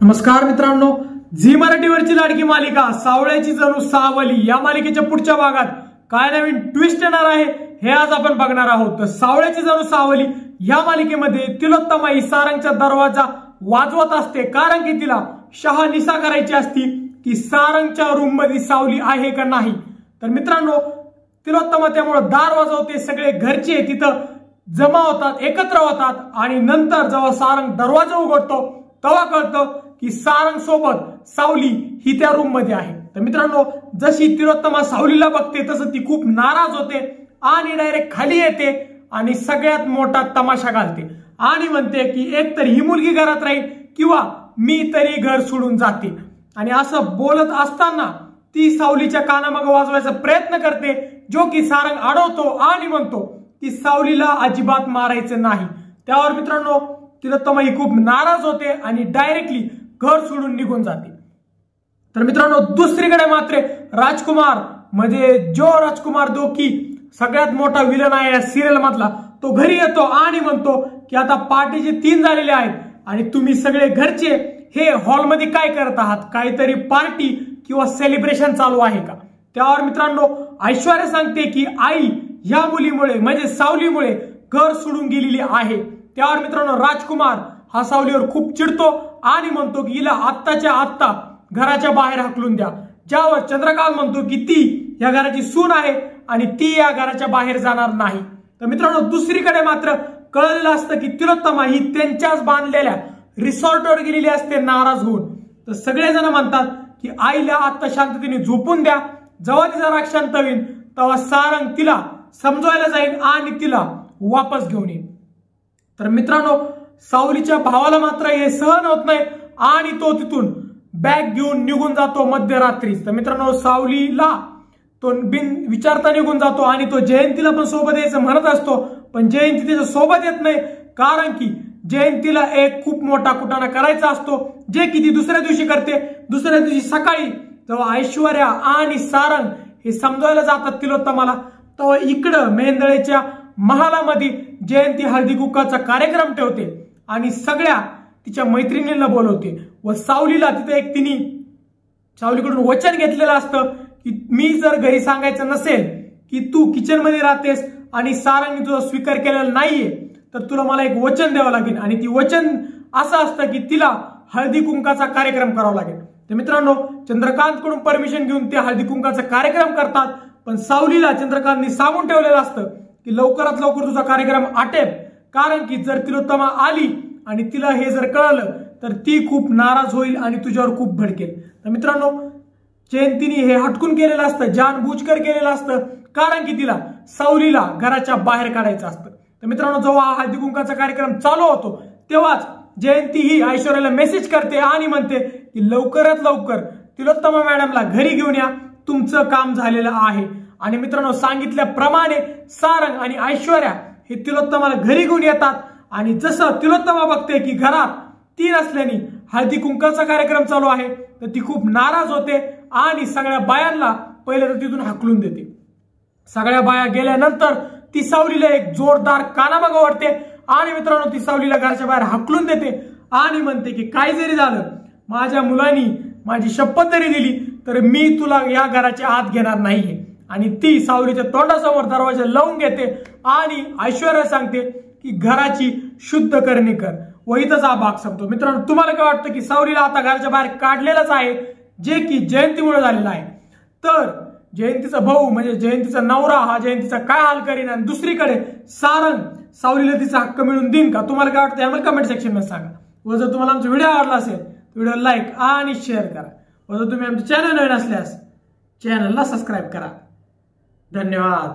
नमस्कार मित्रांनो, झी मराठीवरची लाडकी मालिका सावळ्याची जणू सावली या मालिकेच्या पुढच्या भागात काय नवीन ट्विस्ट येणार आहे हे आज आपण बघणार आहोत। तर सावळ्याची जणू सावली या मालिकेमध्ये तिलोत्तमा ही सारंगचा दरवाजा वाजवत असते, कारण की तिला शहानिशा करायची असती की सारंगच्या रूम मध्ये सावली आहे का नाही। तर मित्रांनो, तिलोत्तमा त्यामुळे दार वाजवते, सगळे घरचे तिथं जमा होतात, एकत्र होतात आणि नंतर जेव्हा सारंग दरवाजा उघडतो तेव्हा कळतं की सारंग सोबत सावली ही त्या रूम मध्ये आहे। तर मित्रांनो, जशी तिलोत्तमा सावलीला बघते तसं ती खूप नाराज होते आणि डायरेक्ट खाली येते आणि सगळ्यात मोठा तमाशा घालते आणि म्हणते की एक तर ही मुलगी घरात राहील किंवा मी तरी घर सोडून जाते। आणि असं बोलत असताना ती सावलीच्या कानामागे वाजवायचा प्रयत्न करते, जो की सारंग अडवतो आणि म्हणतो की सावलीला अजिबात मारायचं नाही। त्यावर मित्रांनो, तिलोत्तमा ही खूप नाराज होते आणि डायरेक्टली घर सोडून निघून जाते। तर मित्रांनो, दुसरीकडे मात्र राजकुमार म्हणजे जो राजकुमार जो की सगळ्यात मोठा विलन आहे या सिरियल मधला, तो घरी येतो आणि म्हणतो की आता पहाटेचे 3 झालेले आहेत आणि तुम्ही सगळे घरचे हे हॉलमध्ये काय करत आहात, काहीतरी पार्टी किंवा सेलिब्रेशन चालू आहे का। त्यावर मित्रांनो, ऐश्वर्या सांगते की आई या मुलीमुळे म्हणजे सावलीमुळे घर सोडून गेलेली आहे। त्यावर मित्रांनो, राजकुमार हा सावलीवर खूप चिडतो आणि म्हणतो की हिला आत्ताच्या आत्ता घराच्या बाहेर हाकलून द्या। ज्यावर चंद्रकांत म्हणतो की ती या घराची सून आहे आणि ती या घराच्या बाहेर जाणार नाही। तर मित्रांनो, दुसरीकडे मात्र कळलेलं असतं की तिलोत्तमा ही त्यांच्याच बांधलेल्या रिसॉर्टवर गेलेली असते नाराज होऊन। तर सगळेजण म्हणतात की आईला आता शांततेने झोपून द्या, जेव्हा तिचा राग शांत होईल तेव्हा सारंग तिला समजवायला जाईल आणि तिला वापस घेऊन येईल। तर मित्रांनो, सावलीच्या भावाला मात्र हे सहन होत नाही आणि तो तिथून बॅग घेऊन निघून जातो मध्यरात्री। तर मित्रांनो, सावलीला तो बिन विचारता निघून जातो आणि तो जयंतीला पण सोबत यायचं म्हणत असतो, पण जयंती त्याच्या सोबत येत नाही, कारण की जयंतीला एक खूप मोठा कुटाणा करायचा असतो, जे की ती दुसऱ्या दिवशी करते। दुसऱ्या दिवशी सकाळी तेव्हा ऐश्वर्या आणि सारंग हे समजायला जातात तिलोत्तमाला, तेव्हा इकडं मेंदळेच्या महालामध्ये जयंती हळदी कुंकाचा कार्यक्रम ठेवते आणि सगळ्या तिच्या मैत्रिणींना बोलवते व सावलीला तिथे तिने सावलीकडून वचन घेतलेलं असतं की मी जर घरी सांगायचं नसेल की तू किचन मध्ये राहतेस आणि सारंगने तुझा स्वीकार केलेला नाहीये, तर तुला मला एक वचन द्यावं लागेल आणि ती वचन असं असतं की तिला हळदी कुंकाचा कार्यक्रम करावा लागेल। तर मित्रांनो, चंद्रकांत कडून परमिशन घेऊन ते हळदी कुंकाचा कार्यक्रम करतात, पण सावलीला चंद्रकांतनी सांगून ठेवलेलं असतं की लवकरात लवकर तुझा कार्यक्रम आटेप, कारण की जर तिलोत्तमा आली आणि तिला हे जर कळलं तर ती खूप नाराज होईल आणि तुझ्यावर खूप भडकेल। तर मित्रांनो, जयंतीने हे हटकून केलेलं असतं, जानबूजकर केलेलं असतं, कारण की तिला सावलीला घराच्या बाहेर काढायचं असतं। तर मित्रांनो, जेव्हा हळदी कुंकाचा कार्यक्रम चालू होतो तेव्हाच जयंती ही ऐश्वर्याला मेसेज करते आणि म्हणते की लवकरात लवकर तिलोत्तमा मॅडमला घरी घेऊन या, तुमचं काम झालेलं आहे। आणि मित्रांनो, सांगितल्याप्रमाणे सारंग आणि ऐश्वर्या हे तिलोत्तमाला घरी घेऊन येतात आणि जसं तिलोत्तमा बघते की घरात 3 असल्याने हळदी कुंकाचा कार्यक्रम चालू आहे, तर ती खूप नाराज होते आणि सगळ्या बायांना पहिले तर तिथून हाकलून देते। सगळ्या बाया गेल्यानंतर ती सावलीला एक जोरदार कानामागे ओढते आणि मित्रांनो, ती सावलीला घराच्या बाहेर हाकलून देते आणि म्हणते की काय जरी झालं, माझ्या मुलांनी माझी शपथ जरी दिली तर मी तुला या घराच्या आत घेणार नाहीये। आणि ती सावलीच्या तोंडासमोर दरवाजा लावून घेते आणि ऐश्वर्या सांगते की घराची शुद्ध करणी कर व इथंच हा भाग संपतो। मित्रांनो, तुम्हाला काय वाटतं की सावलीला आता घराच्या बाहेर काढलेलंच आहे, जे की जयंतीमुळे झालेलं आहे। तर जयंतीचा भाऊ म्हणजे जयंतीचा नवरा हा जयंतीचा काय हाल करीन आणि दुसरीकडे सारंग सावलीला तिचा हक्क मिळवून देईन का? तुम्हाला काय वाटतं यामध्ये कमेंट सेक्शन मध्ये सांगा। व जर तुम्हाला आमचा व्हिडिओ आवडला असेल तर व्हिडिओ लाईक आणि शेअर करा व जर तुम्ही आमच्या चॅनल नवीन असल्यास चॅनलला सबस्क्राईब करा। धन्यवाद।